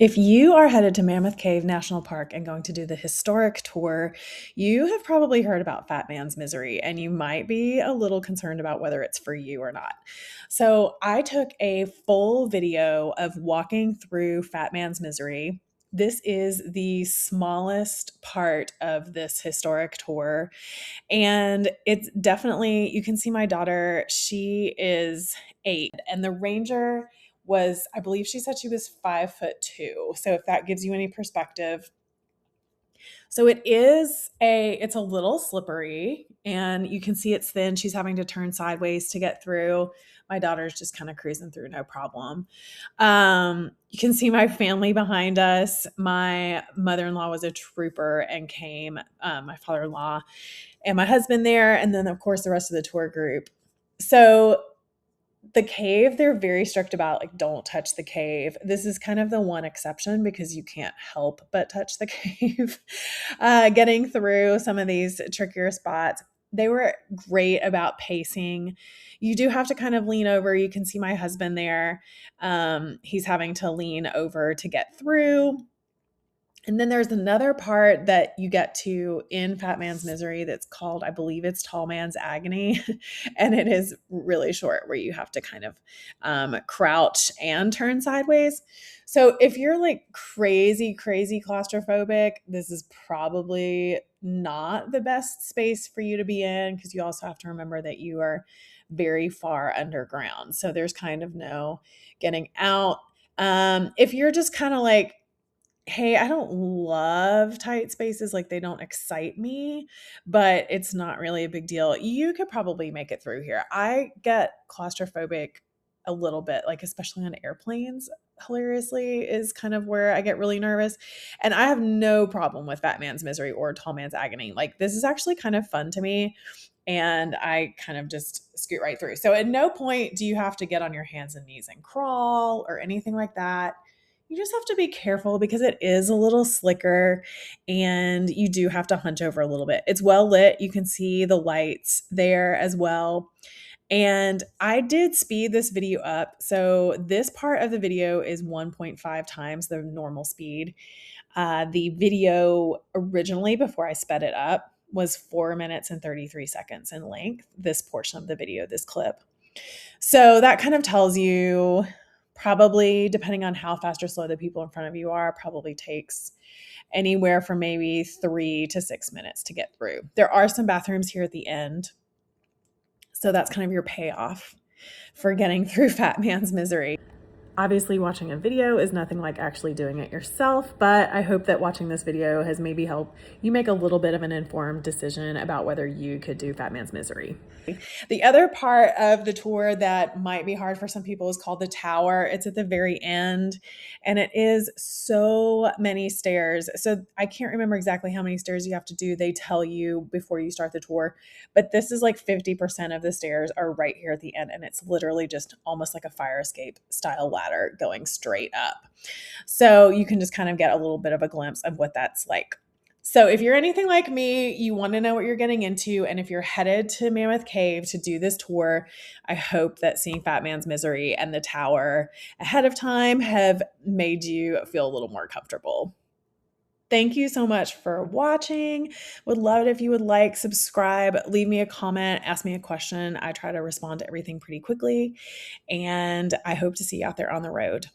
If you are headed to Mammoth Cave National Park and going to do the historic tour, you have probably heard about Fat Man's Misery, and you might be a little concerned about whether it's for you or not. So, I took a full video of walking through Fat Man's Misery. This is the smallest part of this historic tour. And it's definitely, you can see my daughter, she is 8, and the ranger was, I believe she said she was 5'2". So if that gives you any perspective. So it's a little slippery, and you can see it's thin. She's having to turn sideways to get through. My daughter's just kind of cruising through, no problem. You can see my family behind us. My mother-in-law was a trooper and came, my father-in-law and my husband there, and then of course the rest of the tour group. So the cave, they're very strict about, like, don't touch the cave. This is kind of the one exception because you can't help but touch the cave. Getting through some of these trickier spots, they were great about pacing. You do have to kind of lean over. You can see my husband there. He's having to lean over to get through. And then there's another part that you get to in Fat Man's Misery that's called, I believe it's Tall Man's Agony. And it is really short, where you have to kind of crouch and turn sideways. So if you're like crazy, crazy claustrophobic, this is probably not the best space for you to be in, because you also have to remember that you are very far underground. So there's kind of no getting out. If you're just kind of like, hey, I don't love tight spaces, like, they don't excite me, but it's not really a big deal, you could probably make it through here. I get claustrophobic a little bit, like, especially on airplanes, hilariously, is kind of where I get really nervous. And I have no problem with Fat Man's Misery or Tall Man's Agony. Like, this is actually kind of fun to me, and I kind of just scoot right through. So at no point do you have to get on your hands and knees and crawl or anything like that. You just have to be careful because it is a little slicker, and you do have to hunch over a little bit. It's well lit. You can see the lights there as well. And I did speed this video up. So this part of the video is 1.5 times the normal speed. The video originally, before I sped it up, was 4 minutes and 33 seconds in length, this portion of the video, this clip. So that kind of tells you, probably, depending on how fast or slow the people in front of you are, probably takes anywhere from maybe 3 to 6 minutes to get through. There are some bathrooms here at the end. So that's kind of your payoff for getting through Fat Man's Misery. Obviously, watching a video is nothing like actually doing it yourself, but I hope that watching this video has maybe helped you make a little bit of an informed decision about whether you could do Fat Man's Misery. The other part of the tour that might be hard for some people is called the tower. It's at the very end, and it is so many stairs. So I can't remember exactly how many stairs you have to do. They tell you before you start the tour, but this is like 50% of the stairs are right here at the end, and it's literally just almost like a fire escape style ladder going straight up. So you can just kind of get a little bit of a glimpse of what that's like. So if you're anything like me, you want to know what you're getting into, and if you're headed to Mammoth Cave to do this tour, I hope that seeing Fat Man's Misery and the tower ahead of time have made you feel a little more comfortable. Thank you so much for watching. Would love it if you would like, subscribe, leave me a comment, ask me a question. I try to respond to everything pretty quickly, and I hope to see you out there on the road.